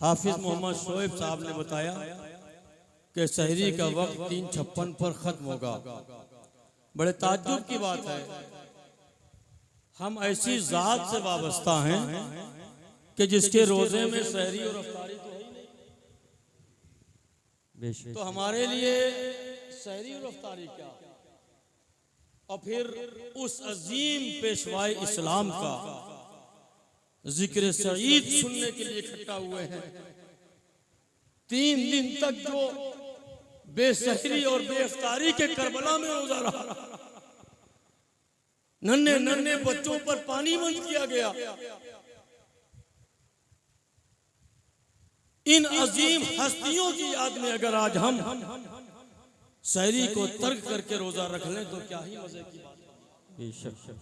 हाफिज मोहम्मद शोएब साहब ने बताया कि सहरी का वक्त 3:56 पर खत्म होगा। बड़े ताज्जुब की बात है, हम ऐसी जात से वाबस्ता हैं कि जिसके रोजे में सहरी और अफ्तारी तो है ही नहीं, तो हमारे लिए सहरी और अफ्तारी क्या। और फिर उस अजीम पेशवाए इस्लाम का जिक्र सईद सुनने के लिए इकट्ठा हुए हैं। 3 दिन तक जो बेसहरी और बेअफ्तारी के करबला में रोजा रहा, नन्हे नन्हे बच्चों पर पानी बंद किया गया। इन अजीम हस्तियों की याद में अगर आज हम सहरी को तर्क करके रोजा रख लें तो क्या ही मजे की बात है।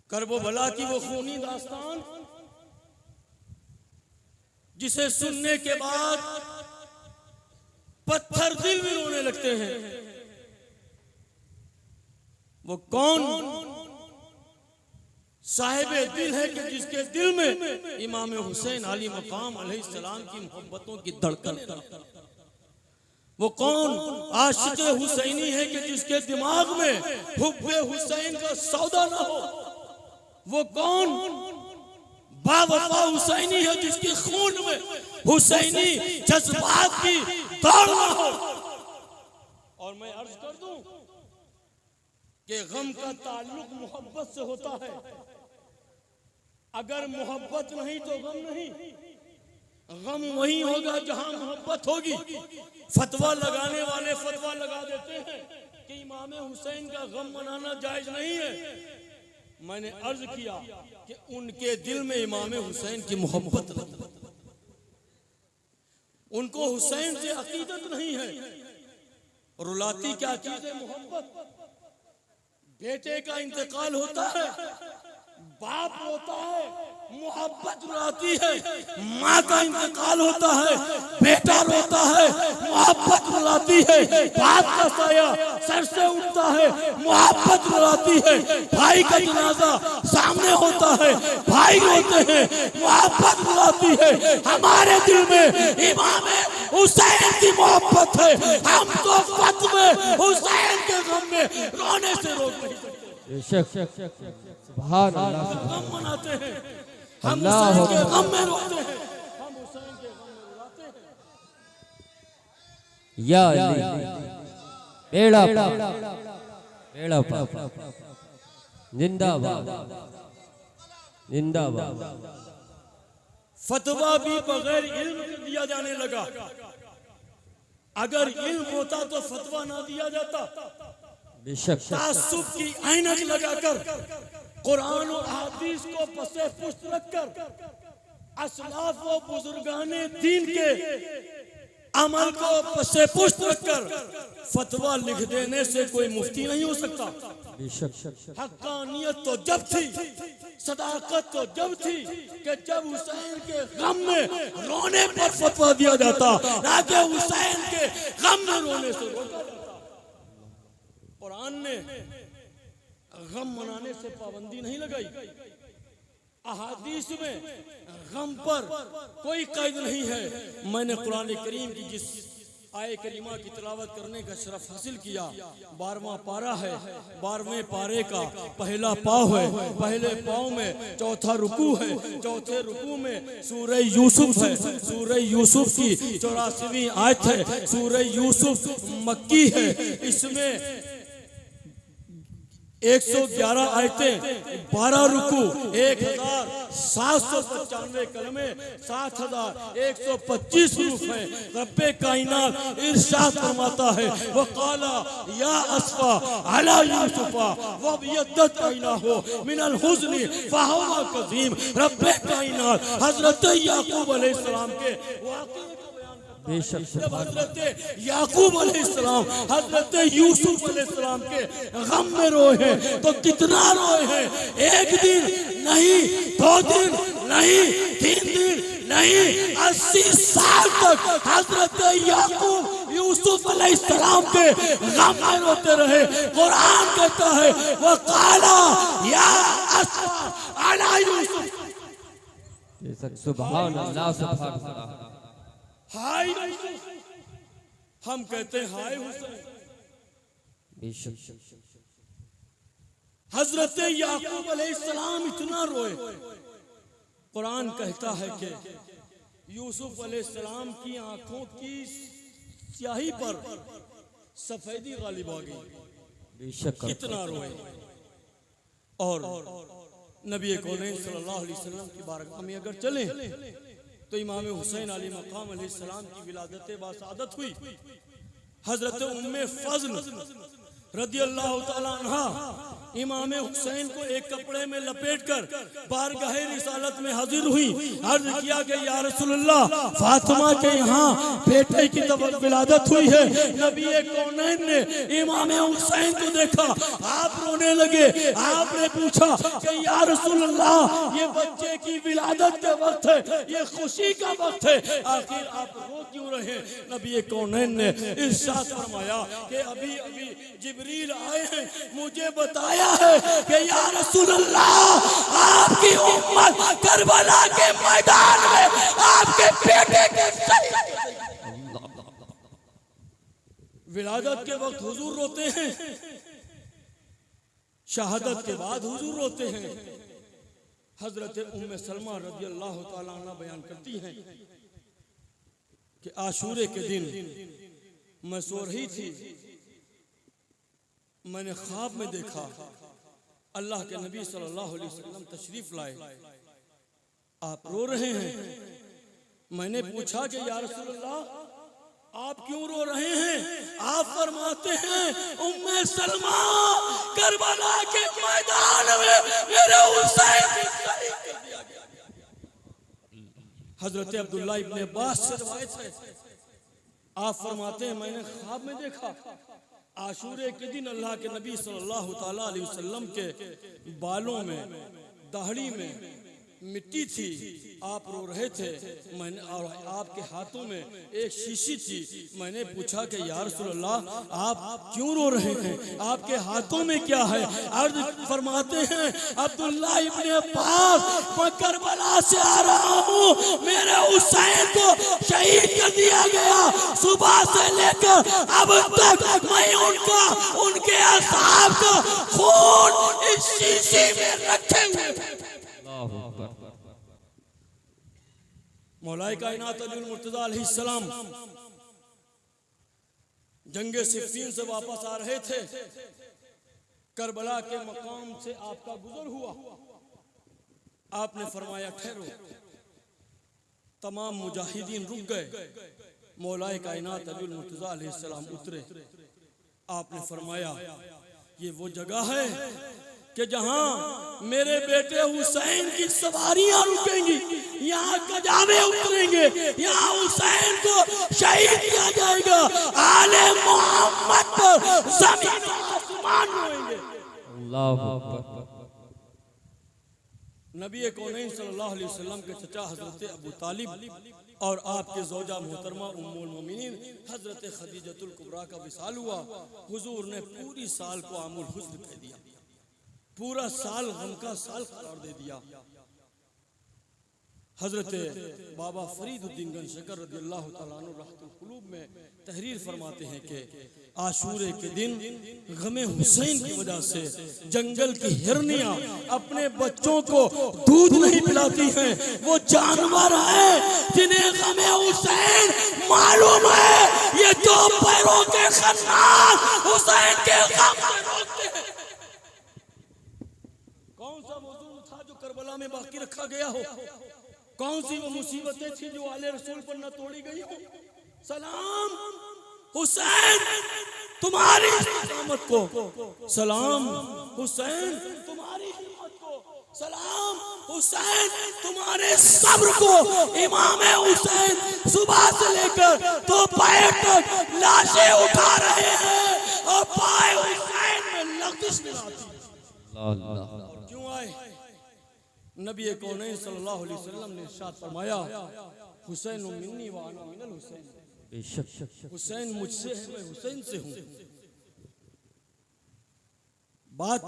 करबो भला की वो खूनी दास्तान जिसे सुनने के बाद पत्थर दिल में रोने लगते हैं, वो कौन साहिबे दिल है कि जिसके दिल में इमाम हुसैन अली मकाम अलैहिस्सलाम की मोहब्बतों की धड़कन। वो कौन आशिक हुसैनी है कि जिसके दिमाग में हुब्बे हुसैन का सौदा ना हो। वो कौन बावफा हुसैनी है जिसके खून में हुसैनी जज्बात की दौड़ ना हो। और मैं अर्ज कर दूं कि गम का ताल्लुक मोहब्बत से होता है। अगर मोहब्बत नहीं तो गम नहीं। गम वही होगा जहां मोहब्बत होगी। फतवा लगाने वाले फतवा लगा देते हैं कि इमाम हुसैन का गम मनाना जायज नहीं है। मैंने अर्ज किया कि उनके दिल में इमाम हुसैन की मोहब्बत नहीं, उनको हुसैन से अकीदत नहीं है। रुलाती क्या चीज है? मोहब्बत। बेटे का इंतकाल होता है, बाप रोता है, मोहब्बत रुलाती है। माँ का इंतकाल होता है, बेटा रोता है, मोहब्बत रुलाती है। बाप का साया सर से उठता है, मोहब्बत रुलाती है। भाई का जनाजा सामने होता है, भाई रोते हैं, मोहब्बत रुलाती है। हमारे दिल में इमाम हुसैन की मोहब्बत है। हम तो फत में हुसैन के गम में रोने से रोक नहीं सकते। गम मनाते हैं, हम हुसैन के गम में रोते हैं, हम हुसैन के गम में रुलाते हैं। या अली बेड़ा बेड़ा जिंदाबाद जिंदाबाद। फतवा भी बगैर इल्म के दिया जाने लगा। अगर इल्म होता तो फतवा ना दिया जाता। तासुब की ऐनक लगाकर कुरान और हदीस को पसे पुष्ट रखकर असलाफ व बुजुर्गाने दीन के अमल को पसे पुष्ट रखकर फतवा लिख देने से कोई मुफ्ती नहीं हो सकता। हक्कानियत तो जब थी, सदाकत तो जब थी कि जब हुसैन के गम में रोने पर फतवा दिया जाता, ना कि हुसैन के गम में रोने से रोका जाता। कुरान ने गम मनाने से पाबंदी नहीं लगाई। अहादीस में गम पर कोई कैद नहीं है। मैंने कुरान करीम की जिस आए करीमा की तिलावत करने का शरफ हासिल किया, 12वां पारा है। 12वें पारे का पहला पाव है। पहले पाव में चौथा रुकू है। चौथे रुकू में सूरह यूसुफ है। सूरह यूसुफ की 84वीं आयत है। सूरह यूसुफ मक्की है। इसमें 111 आयतें, 12 रुकू, 1795 कलमे, 7125 रूफ है। रब्बे कायनात इरशाद फरमाता है, वो काला या असफा अला यूसुफा व यद्दत कैनाहु मिनल हुज़्नि फहुवा कज़ीम। रब्बे कायनात हजरत याकूब अलैहिस्सलाम के वाक़े जब हजरत याकूब अलैहिस्सलाम हजरत यूसुफ अलैहिस्सलाम के गम में रोए हैं तो कितना रोए हैं। 1 दिन नहीं, 2 दिन नहीं, 3 दिन नहीं, 80 साल तक हजरत याकूब यूसुफ अलैहिस्सलाम के गम में रोते रहे। कुरान कहता है वो काला या असफा अला यूसुफ बेशक सुभान अल्लाह सुभान अल्लाह। हाय यूसुफ, हम कहते हैं हाय हुसैन। बेशक हजरत याकूब अलैहिस्सलाम इतना रोए, कुरान कहता है कि यूसुफ अलैहिस्सलाम की आंखों की स्याही पर सफेदी गालिब आ गई, बेशक इतना रोए। और नबी कौनैन सल्लल्लाहु अलैहि वसल्लम की बारगाह में अगर चलें तो इमाम हुसैन अली मकाम अलैहिस्सलाम की विलादत बासादत हुई। हजरत उम्मे फज़ल रदियल्लाहु ताला अन्हा इमाम हुसैन को एक कपड़े में लपेटकर बारगाह रिसालत में हाजिर हुई। अर्ज किया कि या रसूलल्लाह, फातिमा के यहाँ बेटे की विलादत हुई है। नबी कौनैन ने इमाम हुसैन को देखा, आप रोने लगे। आपने पूछा कि या रसूलल्लाह, ये बच्चे की विलादत का वक्त है, ये खुशी का वक्त है, आखिर आप रो क्यों रहे? नबी कौनैन ने इरशाद फरमाया कि अभी अभी जिब्रील आए हैं, मुझे बताया है कि या रसूल अल्लाह, आपकी उम्मत करबला के मैदान में आपके बेटे के विलादत के वक्त हुजूर रोते हैं, शहादत के बाद हुजूर रोते हैं। हजरत उम्मे सलमा रज़ियल्लाहु ताला अन्हा बयान करती हैं कि आशूरे के दिन मैं सो रही थी, मैंने ख्वाब में देखा अल्लाह के नबी सल्लल्लाहु अलैहि वसल्लम तशरीफ लाए, आप रो रहे हैं। मैंने पूछा कि या रसूलल्लाह, आप क्यों रो रहे हैं? आप फरमाते हैं उम्मे सलमा, करबला के मैदान में मेरे हुसैन को शहीद कर दिया गया। हजरत अब्दुल्लाह इब्न अब्बास से रिवायत है, आप फरमाते हैं मैंने ख्वाब में देखा आशूरे के दिन अल्लाह के नबी सल्लल्लाहु ताला अलैहि वसल्लम के बालों में, दाढ़ी में मिट्टी थी, आप रो रहे थे। मैंने और आपके हाथों में एक शीशी थी। मैंने पूछा कि या रसूलल्लाह, आप क्यों रो रहे हैं? आपके हाथों में क्या है? अर्ज फरमाते हैं अब्दुल्लाह इब्न अब्बास, मैं करबला से आ रहा हूँ, मेरे हुसैन को शहीद कर दिया गया। सुबह से लेकर अब तक मैं उनके असहाब का खून इस शीशी में रखे हुए। मौलाए कायनात अली मुर्तज़ा अलैहिस्सलाम जंगे सिफ़ीन से वापस आ रहे थे, करबला के मकाम से आपका गुजर हुआ। आपने फरमाया ठहरो, तमाम मुजाहिदीन रुक गए। मौलाए कायनात अली मुर्तज़ा अलैहिस्सलाम उतरे। आपने फरमाया ये वो जगह है कि जहां मेरे बेटे हुसैन की सवारियां रुकेंगी, यहाँ कजावे उतरेंगे, यहाँ हुसैन को शहीद किया जाएगा। आले मोहम्मद पर ज़मीन और आसमान रोएंगे। अल्लाहु अकबर। नबी कौनैन सल्लल्लाहु अलैहि वसल्लम के चचा हजरत अबू तालिब और आपके ज़ौजा मोहतरमा उम्मुल मोमिनीन हजरत खदीजतुल कुबरा का विसाल हुआ। हुजूर ने पूरी साल को आमुल हुज़्न कह दिया, पूरा साल गम का साल करार दे दिया। हजरत बाबा फरीदुद्दीन गंशकर रज़ियल्लाहु ताला अन्हु रहमतुल कुलूब में तहरीर फरमाते हैं कि आशूरे के दिन गमे हुसैन की वजह से जंगल की हिरनियां अपने बच्चों को दूध नहीं पिलाती हैं। वो जानवर हैं जिन्हें गमे हुसैन मालूम है, ये दो पैरों के खन्नास हुसैन के गम से रोकते हैं। कौन सा मौजूद था जो करबला में बाकी रखा गया हो? कौन सी वो मुसीबतें थी जो आले रसूल पर न तोड़ी गई हो? सलाम हुसैन तुम्हारी हिम्मत को, सलाम हुसैन तुम्हारी हिम्मत को, सलाम हुसैन तुम्हारे सब्र को। इमाम हुसैन सुबह से लेकर दोपहर तक लाशें उठा रहे हैं और पाए हुसैन में लग़्ज़िश मिलाती। क्यों आए? नबी कौनैन सल्लल्लाहु अलैहि वसल्लम ने इरशाद फरमाया हुसैन मिन्नी व अना मिनल हुसैन, हुसैन मुझसे है, मैं हुसैन से हूं। बात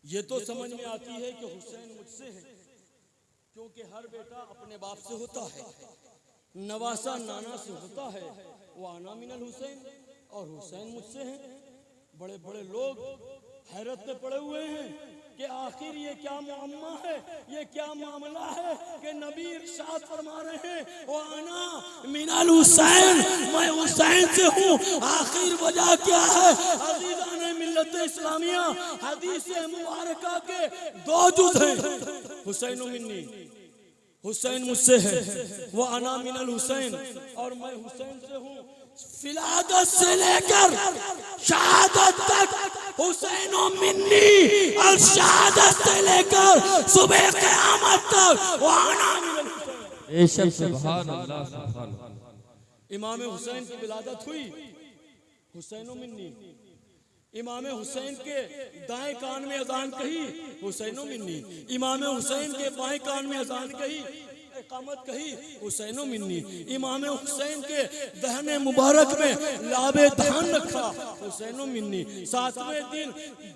ये तो समझ में आती है कि हुसैन मुझसे है, क्योंकि हर बेटा अपने बाप से होता है, नवासा नाना से होता है। वो आना मिनल हुसैन और हुसैन मुझसे हैं। बड़े बड़े लोग हैरत में पड़े हुए हैं कि आखिर ये क्या मुअम्मा है, ये क्या मामला है कि नबी इरशाद फरमा रहे हैं वो आना मिनल हुसैन, मैं हुसैन से हूँ। आखिर वजह क्या है? अज़ीज़ान मिल्लत इस्लामिया, हदीस मुबारका के दो जुज़ हैं। हुसैन मिन्नी, हुसैन मुझसे है, वो आना मिनल हुसैन, और मैं हुसैन से हूँ। फिलादत से लेकर शहादत तक हुसैन मिन्नी, और शहादत से लेकर सुबह क़यामत तक वो आना मिनल हुसैन। बेशक सुभान अल्लाह सुभान अल्लाह। इमाम हुसैन की विलादत हुई, हुसैन मिन्नी। इमाम हुसैन के दाएं कान में अजान कही, हुसैन मिन्नी। इमाम हुसैन के बाएं कान में अजान कही, इकामत कही, हुसैन मिन्नी। इमाम हुसैन के दहने मुबारक में लाबे धान रखा, हुसैन मिन्नी। 7वें दिन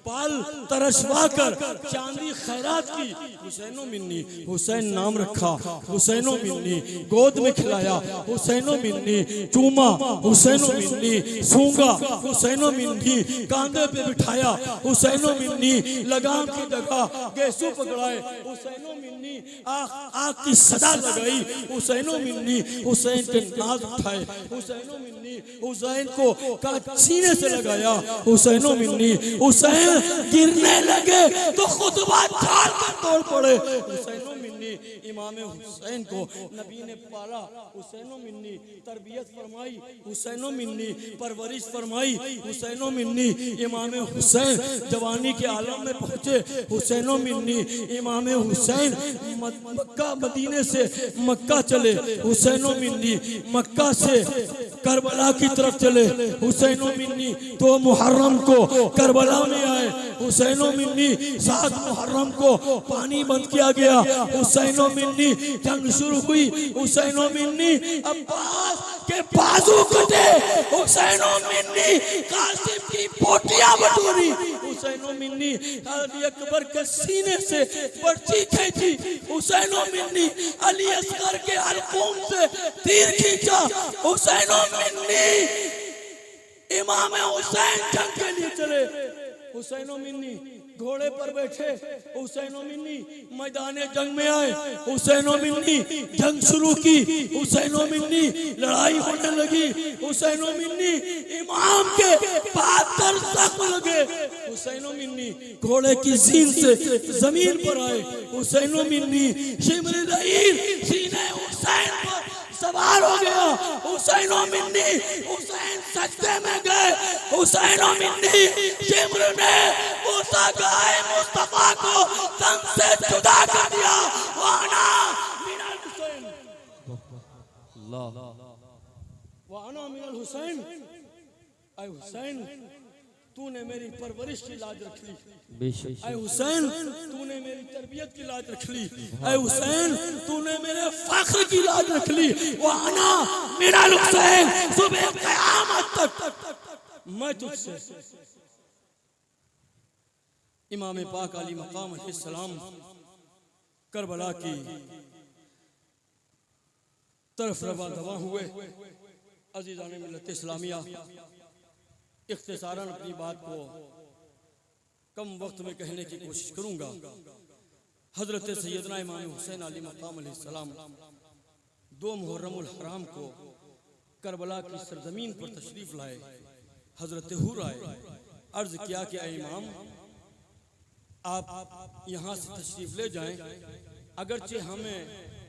बाल तरशवा कर चांदी खैरात की, हुसैन मिन्नी। हुसैन नाम रखा, हुसैन मिन्नी। गोद में खिलाया, हुसैन मिन्नी। चूमा, हुसैन मिन्नी। सूंगा, हुसैन मिन्नी। कांधे पे बिठाया, हुसैन मिन्नी। लगाम की जगह गेसू पकड़ाए, हुसैन मिन्नी। आँख की सदा लगाई, हुसैन मिन्नी। हुसैन के नाज उठाए, हुसैन मिन्नी। हुसैन को सीने से लगाया, हुसैन मिन्नी। हुसैन गिरने लगे तो खुतबा छोड़ कर तोड़ पड़े, हुसैन मिन्नी। इमाम हुसैन को नबी ने पाला, हुसैन मिन्नी। तरबियत फरमाई, हुसैन मिन्नी। परवरिश फरमाई, हुसैन मिन्नी। इमाम हुसैन जवानी के आलम में पहुंचे, हुसैन मिन्नी। इमाम हुसैन मक्का मदीने से मक्का चले, हुसैन मिन्नी। मक्का से करबला की तरफ चले, हुसैन मिन्नी। तो मुहर्रम को करबला में आए, हुसैन मिन्नी। 7 मुहर्रम को पानी बंद किया गया, हुसैन मिन्नी। जंग शुरू हुई, हुसैन मिन्नी। अब्बास के बाजू कटे, हुसैन मिन्नी। कासिम की पोटियां बटोरी, हुसैन मिन्नी। अली अकबर के सीने से पर्ची खींची, हुसैन मिन्नी। अली असगर के हलकूम से तीर खींचा, हुसैन मिन्नी। इमाम हुसैन जंग के लिए चले, हुसैन मिन्नी। घोड़े पर बैठे, हुसैन मिन्नी। मैदान जंग में आए, हुसैन मिन्नी। जंग शुरू की, हुसैन मिन्नी। लड़ाई होने लगी, हुसैन मिन्नी। इमाम के बहादुर जख्म लगे, हुसैन मिन्नी। घोड़े की जीन से जमीन पर आए, हुसैन मिन्नी। शिमर रहील सीने हुसैन पर सवार हो गया, हुसैन मिन्नी। हुसैन सजदे में गए, हुसैन मिन्नी। शिमर ने मूसा गाए मुस्तफा को तन से जुदा कर दिया, वाना मिनल हुसैन, वाना मिनल हुसैन। ऐ हुसैन, तूने मेरी परवरिश की लाज रख ली, ऐ हुसैन तूने मेरी तरबियत की लाज रख ली, ऐ हुसैन तूने मेरे फख्र की लाज रख ली। वाना मिनल हुसैन, सुबह क़यामत तक मैं तुझसे। इमाम पाक अली मकाम अलैहिस्सलाम करबला की तरफ रवा दवा हुए। अज़ीज़ान मिल्लत इस्लामिया, इख्तिसारन अपनी बात को कम वक्त में कहने की कोशिश करूंगा। हजरत सैयदना इमाम हुसैन अली मकाम अलैहिस्सलाम 2 मुहर्रमुल हराम को करबला की सरजमीन पर तशरीफ लाए। हजरत हुर आए, अर्ज किया कि ऐ इमाम, आप यहाँ से तशरीफ ले जाएं। अगरचे हमें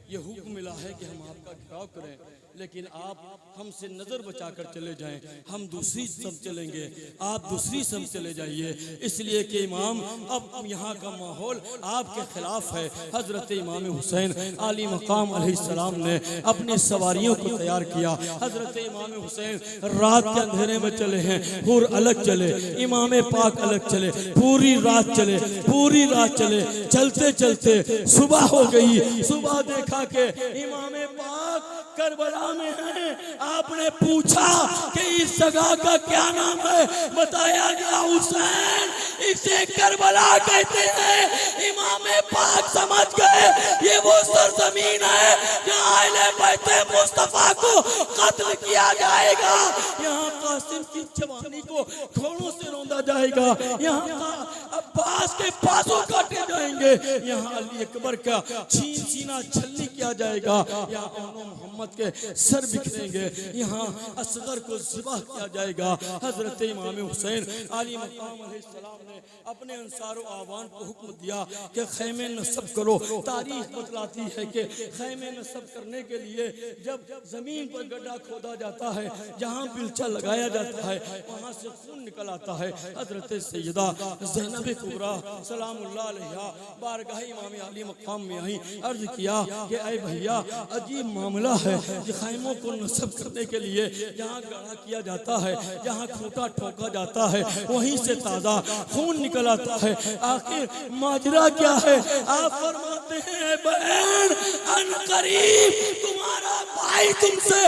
यह हुक्म मिला है कि हम आपका घेराव करें, लेकिन आप हमसे नजर बचाकर चले जाएं। हम दूसरी सब चलेंगे, आप दूसरी सब चले जाइए, इसलिए कि इमाम अब यहाँ का माहौल आपके खिलाफ है। हजरत इमाम हुसैन आली मकाम अलैहिस्सलाम ने अपनी सवारियों को तैयार किया। हजरत इमाम हुसैन रात के अंधेरे में चले हैं, हुर अलग चले, इमाम पाक अलग चले, पूरी रात चले, पूरी रात चले। चलते चलते सुबह हो गई। सुबह देखा कि इमाम पाक करबला में है। आपने पूछा कि इस जगह का क्या नाम है, बताया गया हुसैन इसे करबला कहते हैं। इमाम पाक समझ गए ये वो सरजमीन है जहाँ अहले बैत मुस्तफा को कत्ल किया जाएगा। यहाँ कासिम की जवानी को घोड़ों से रौंदा जाएगा। यहाँ का अब्बास के पासों काटे जाएंगे। यहाँ अली अकबर का छीन सीना छलनी किया जाएगा। यहाँ मोहम्मद के सर बिखरेंगे। यहाँ असगर को ज़िबाह किया जाएगा। हजरत इमाम हुसैन अली मकाम अलैहिस्सलाम ने अपने अंसारो आवान को हुक्म दिया कि खैमे नस्ब करो। तारीख बतलाती है कि खैमे नस्ब करने के लिए जब जमीन पर गड्ढा खोदा जाता है, जहाँ बिलचा लगाया जाता है, वहाँ से खून निकल आता है। हजरत सैयदा ज़ैनब कुबरा सलामुल्लाह अलैहा बारगाह इमाम अली मकाम में आई, अर्ज किया कि ऐ भैया अजीब मामला है। खैमों को नस्ब करने के लिए जहाँ गड़ा किया जाता है, जहाँ खूंटा ठोका जाता है, वहीं से ताज़ा खून निकल आता है। आखिर माजरा क्या है? आप फरमाते हैं बहन अनकरीब तुम्हारा भाई तुमसे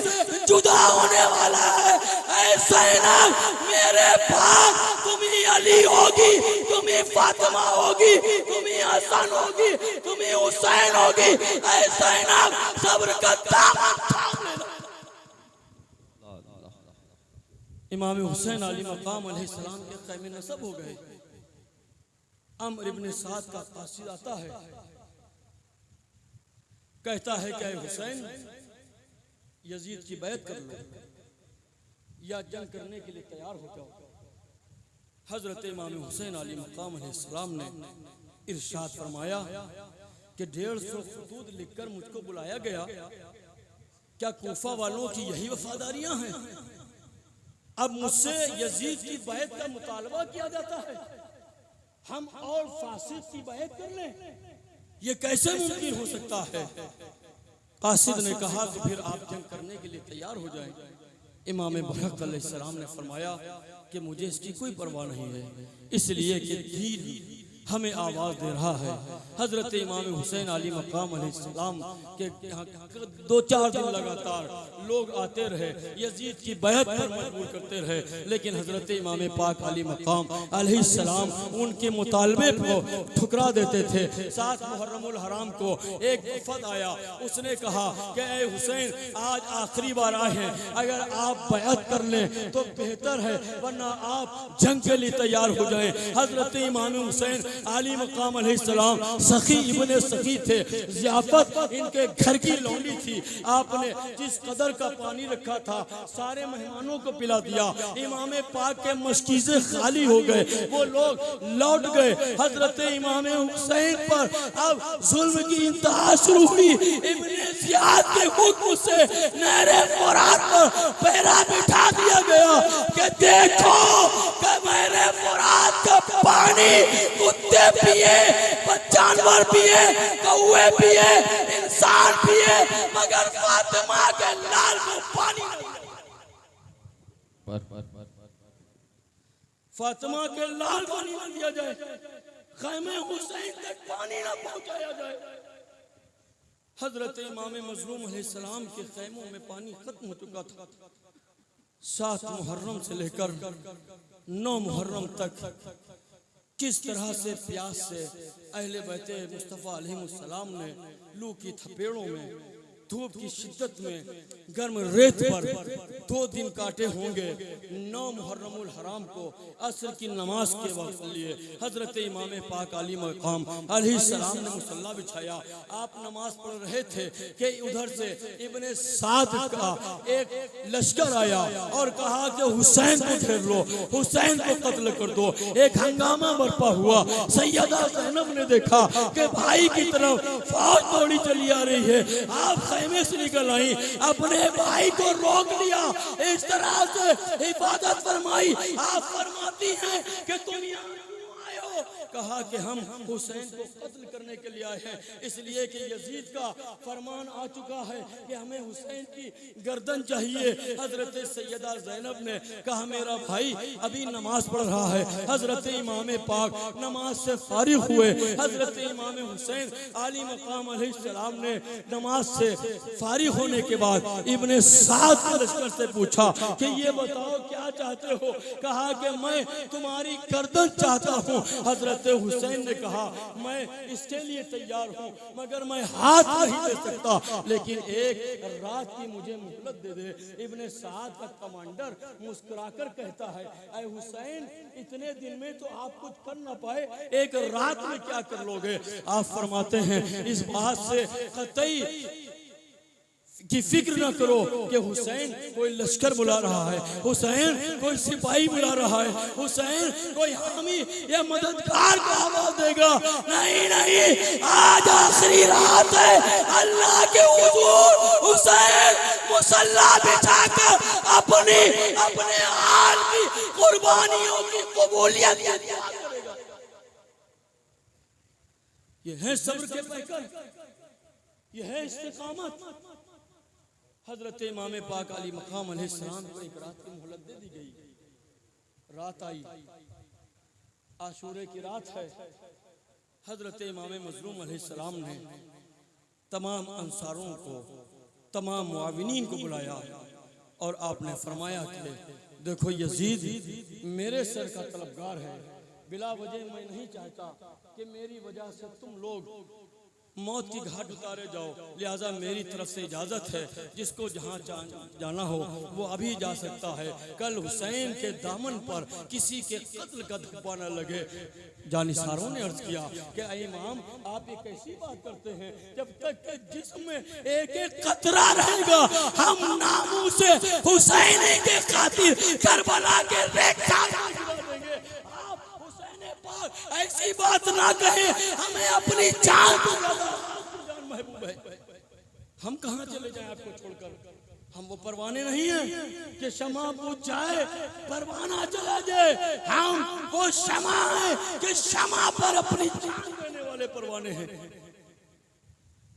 जुदा होने वाला है। ऐसा ना मेरे पास तुम्हें अली होगी, तुम्हें फातिमा होगी, तुम्हें हसन होगी, तुम्हें हुसैन होगी। ऐसा ना सब्र का दामन थाम लेना। इमाम हुसैन अली मकाम अलैहिस्सलाम के ख़ैमे नस्ब हो गए। अम्र इब्न साद का कासिद आता है, कहता है कि हुसैन यजीद की बैत कर लो या जंग करने के लिए तैयार हो जाओ। हजरत इमाम हुसैन अली मकाम अलैहिस्सलाम ने इरशाद फरमाया कि 150 खतूत लिखकर मुझको बुलाया गया। क्या कूफा वालों की यही वफादारियां हैं? अब मुझसे यजीद की बैत का मुतालबा किया जाता है, हम और फासिद की बैत कर लें? ये कैसे मुमकिन हो सकता है? कासिद ने कहा कि फिर आप जंग करने के लिए तैयार हो जाएं। इमाम बरक़ अलैहिस्सलाम ने फरमाया कि मुझे इसकी कोई परवाह नहीं है, इसलिए कि दीन हमें आवाज दे रहा है। हजरत इमाम हुसैन अली मकाम अलैहिस्सलाम के यहाँ 2-4 दिन लगातार लोग आते रहे, यजीद की बैत पर मजबूर करते रहे, लेकिन हजरत इमाम पाक अली मकाम अलैहिस्सलाम उनके मुतालबे को ठुकरा देते थे। 7 मुहर्रमुल हराम को एक वफद आया, उसने कहा कि ए हुसैन आज आखिरी बार आए हैं, अगर आप बैत कर लें तो बेहतर है, वरना आप जंग के लिए तैयार हो जाएं। हजरत इमाम हुसैन अली मकाम अलैहिस्सलाम सखी इब्ने सखी थे, ज़ियाफत इनके घर की लौंडी थी। आपने जिस कदर का पानी रखा था सारे मेहमानों को पिला दिया। इमाम पाक के मशकीज़े खाली हो गए, वो लोग लौट गए। हजरत इमाम हुसैन पर अब जुल्म की इंतहा शुरू हुई। इब्ने ज़ियाद के हुक्म से नहरे फुरात पर पहरा बिठा दिया गया कि देखो कि मेरे फुरात का पानी कुत्ते पिए, जानवर पिए, कौवे पिए, इंसान पिए, मगर फातिमा के लाल को पानी नहीं। फातिमा के लाल पानी न दिया जाए, खैमे हुसैन तक पानी न पहुंचाया जाए। हजरत इमाम मजलूम अलैहिस्सलाम के खैमों में पानी खत्म हो चुका था। 7 मुहर्रम से लेकर 9 मुहर्रम तक किस तरह से प्यास से अहले बैते मुस्तफ़ा अलैहिस्सलाम ने लू की थपेड़ों में, धूप की शिद्दत में, गर्म रेत पर 2 दिन काटे होंगे। 9 मुहर्रमुल हराम को असर की नमाज के वक्त लिए हजरत इमाम पाक अली मकाम अलैहिस्सलाम ने मुसल्ला बिछाया। आप नमाज पढ़ रहे थे कि उधर से इब्ने साद का एक लश्कर आया और कहा कि हुसैन को घेर लो, हुसैन को कत्ल कर दो। एक हंगामा बरपा हुआ। सैयदा ज़ैनब ने देखा कि भाई की तरफ फौज दौड़ी चली आ रही है। आप खैमे से निकल आई, अपने भाई को रोक लिया, इस तरह से हिफाजत फरमाई। आप फरमाती हैं कि तुम यहाँ आए हो? कहा कि हम हुसैन को कत्ल करने के लिए आए हैं, इसलिए कि यजीद का फरमान आ चुका है कि हमें हुसैन की गर्दन चाहिए। हजरत सैयदा ज़ैनब ने कहा मेरा भाई अभी नमाज पढ़ रहा है। हजरत इमाम पाक नमाज से फारिग हुए। हजरत इमाम हुसैन अली मकाम अलैहिस्सलाम ने नमाज से फारिग होने के बाद इब्ने साद के लश्कर से पूछा कि ये बताओ क्या चाहते हो? कहा कि मैं तुम्हारी गर्दन चाहता हूँ। हजरत हुसैन ने कहा मैं इसके लिए तैयार हूँ, मगर मैं हाथ नहीं दे सकता, लेकिन एक रात की मुझे मोहलत दे दे। इब्ने साद का कमांडर मुस्कुराकर कहता है, ऐ हुसैन, इतने दिन में तो आप कुछ कर ना पाए, एक रात में क्या कर लोगे? आप फरमाते हैं इस बात से कतई की फिक्र न करो कि हुसैन कोई लश्कर बुला रहा है, हुसैन कोई सिपाही बुला रहा है, हुसैन कोई हामी या मददगार को आवाज देगा। नहीं नहीं, आज आखिरी रात है, अल्लाह के हुजूर हुसैन मुसल्ला बिछाकर अपने हाल की कुर्बानियों की कबूलियत करेगा। ये है सब्र के पैकर, ये है इस्तिकामत। हजरत इमाम पाक अली मकाम अलैहिस्सलाम को एक रात की मोहलत दे दी गई। रात आई, आशूरे की रात है। हजरत इमाम मजलूम अलैहिस्सलाम ने तमाम अंसारों को, तमाम मुआविनीन को बुलाया और आपने फरमाया कि देखो यजीद मेरे सर का तलबगार है, बिला वजह मैं नहीं चाहता कि मेरी वजह से तुम लोग मौत की घाट उतारे जाओ, लिहाजा मेरी तरफ से इजाजत है, जिसको जहाँ जाना हो वो अभी जा सकता है, कल हुसैन के दामन पर किसी के कत्ल का धब्बा न लगे। जानिसारों ने अर्ज किया कि ऐ इमाम, आप ये कैसी बात करते हैं? जब तक के जिस्म में एक एक कतरा रहेगा, हम नामों से हुसैन के खातिर करबला के रेखा देंगे। ऐसी बात ना कहे, हमें अपनी जान महबूब है। हम कहाँ चले जाएं आपको छोड़कर? हम वो परवाने नहीं हैं कि शमा बुझ जाए परवाना चला जाए। हम वो शमा है कि शमा पर अपनी जान देने वाले परवाने हैं।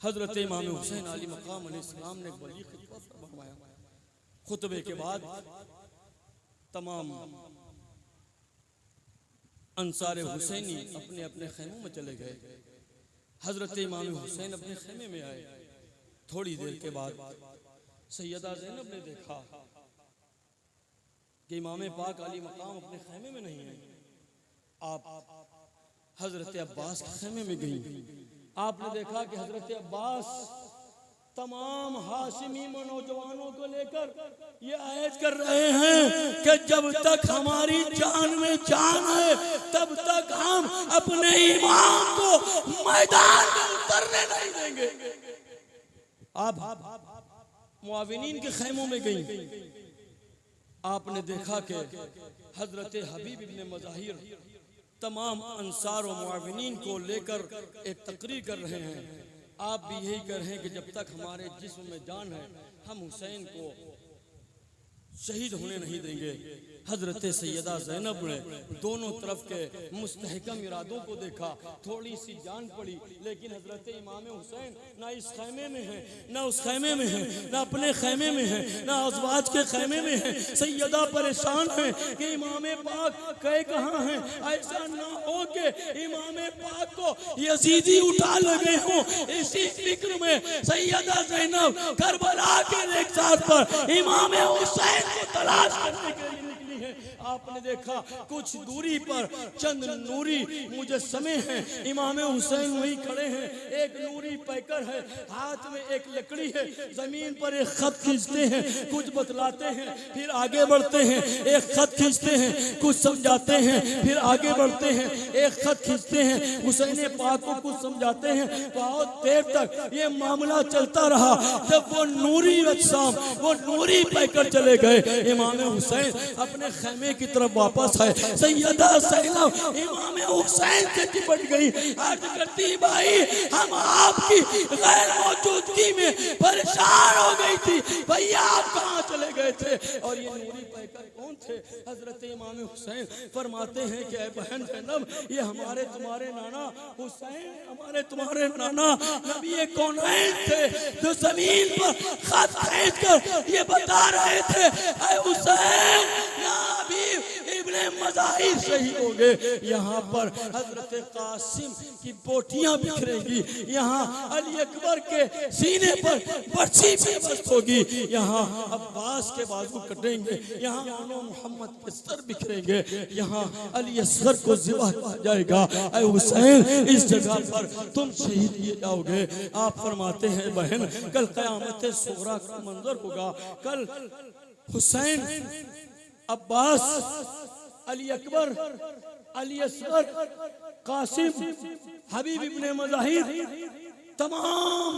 हजरत इमाम हुसैन अली मकाम अलैहिस्सलाम ने बड़ी खुतबा फरमाया। खुतबे के बाद तमाम अंसार हुसैनी अपने अपने खेमों में चले गए। हजरत इमाम हुसैन अपने खेमे में आए। थोड़ी देर के बाद सैयदा ज़ैनब ने देखा कि इमाम पाक अली मकाम अपने खेमे में नहीं है। आप हजरत अब्बास के खेमे में गई। आपने देखा कि हजरत अब्बास तमाम हाशिमी नौजवानों को लेकर ये आयत कर रहे हैं कि जब तक हमारी जान में जान है तब तक हम अपने इमाम को मैदान में उतरने नहीं देंगे। आप मुआविनीन के खैमों में गई। आपने देखा कि हजरत हबीब इब्ने मज़ाहिर तमाम अंसार और मुआविनीन को लेकर एक तकरीर कर रहे हैं। आप भी यही कर रहे हैं कि जब तक हमारे जिस्म में जान है हम हुसैन को शहीद होने नहीं देंगे। हजरत सैयदा ज़ैनब ने दोनों तरफ के मुस्तहकम इरादों को देखा, थोड़ी सी जान पड़ी, लेकिन हजरत इमाम हुसैन ना इस खैमे में है, ना उस खैमे में है, ना अपने खैमे में है, ना अज़वाज के खैमे में है। सैयदा परेशान है कि इमाम पाक कहे कहाँ हैं। ऐसा ना हो कि इमाम पाक को यजीदी उठा लगे हों। इसी फिक्र में सैयदा ज़ैनब करबला के रेगिस्तान पर इमाम हुसैन को तलाश करने के लिए निकली है। आपने देखा कुछ दूरी पर चंद नूरी मुजस्समे हैं। इमाम हुसैन वहीं खड़े हैं। एक नूरी पैकर है, हाथ में एक लकड़ी है, जमीन पर एक खत खींचते हैं, कुछ बतलाते हैं, फिर आगे बढ़ते हैं। एक खत खींचते हैं, कुछ समझाते हैं, फिर आगे बढ़ते हैं। एक खत खींचते हैं, हुसैन पाक को कुछ समझाते हैं। बहुत देर तक ये मामला चलता रहा। जब वो नूरी अजसाम, वो नूरी पैकर चले गए, इमाम हुसैन अपने खैमे की तरफ वापस है। सैयदा ज़ैनब इमाम हुसैन से चिपट गई। अर्ज करती, भाई हम आपकी गैर मौजूदगी में परेशान हो गई थी, भैया आप कहाँ चले गए थे? और ये नूरी पैकर कौन थे? हजरत इमाम हुसैन फरमाते हैं कि ऐ बहन ज़ैनब, ये हमारे तुम्हारे नाना हुसैन, हमारे तुम्हारे नाना नबी कौनैन थे, जो जमीन पर खत खींच कर ये बता रहे थे, ऐ हुसैन या हबीब इब्ने मज़ाहिर शहीद हो गए। यहाँ पर हजरत कासिम की बोटियां बिखरेंगी, यहाँ अली अकबर के सीने पर बर्छी बेबस होगी, यहाँ अब्बास के बाजू कटेंगे, यहाँ मोहम्मद के सर बिखरेंगे, यहाँ अली असगर को ज़िबा किया जाएगा। ऐ हुसैन, इस जगह पर तुम शहीद किए जाओगे। आप फरमाते हैं बहन, कल क़यामत सुगरा का मंजर होगा। कल हुसैन, अब्बास, अली अकबर, अली असगर, कासिम, हबीब इब्ने मज़ाहिर, तमाम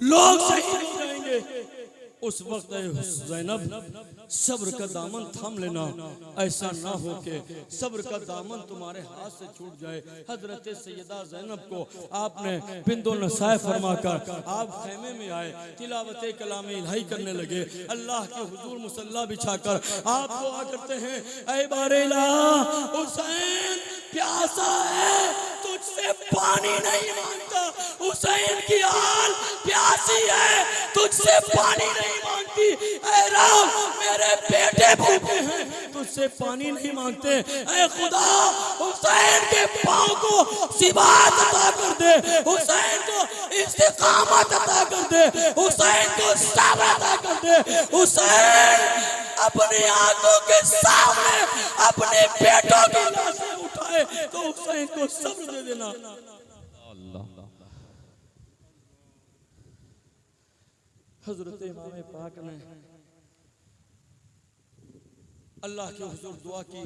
लोग शहीद हो जाएंगे। उस वक्त ज़ैनब, सब्र का दामन थाम लेना, ऐसा ना हो कि सब्र का दामन तुम्हारे हाथ से छूट जाए। हजरत सैयदा ज़ैनब को आपने बिंदो नसाय फरमाकर आप खैमे में आए, तिलावत कलाम इलाही करने लगे। अल्लाह के हुजूर मुसल्ला बिछाकर आप दुआ करते हैं, ऐ बारेला हुसैन प्यासा है, तुझसे पानी नहीं मांगता। हुसैन की आल प्यासी है, तुझसे पानी नहीं मांगती। ऐ राम, मेरे बेटे भूखे हैं, तुझसे पानी नहीं मांगते। ऐ खुदा, हुसैन के पाँव को सिबात अता कर दे, हुसैन को इस्तिकामत अता कर दे, हुसैन को सब्र अता कर दे। हुसैन अपनी आंखों के सामने अपने बेटों की लाशें उठाए तो हुसैन को सब्र दे देना। हजरत इमाम पाक ने अल्लाह के हुजूर दुआ की,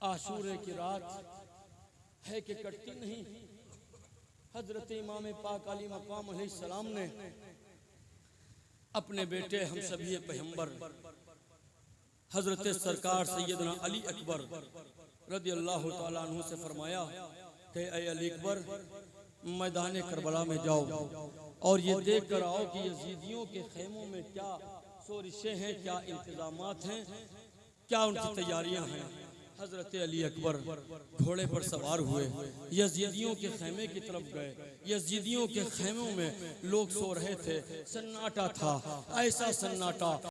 आशूरे की रात है कि कटती नहीं। हजरत इमाम पाक अली मकाम अलैहिस्सलाम ने अपने बेटे हम सभी पैगंबर हजरत सरकार सैयदना अली अकबर रज़ी अल्लाह तआला अन्हु से फरमाया कि ऐ अली अकबर, मैदान करबला में जाओ और ये देख कर आओ कि यजीदियों के खेमों में क्या सोरिशें हैं, क्या इंतजामात हैं, क्या उनकी तैयारियां हैं। हजरत अली अकबर घोड़े पर सवार हुए, यजीदियों के खेमे की तरफ गए। यजीदियों के खेमों में लोग सो रहे थे, सन्नाटा था, ऐसा सन्नाटा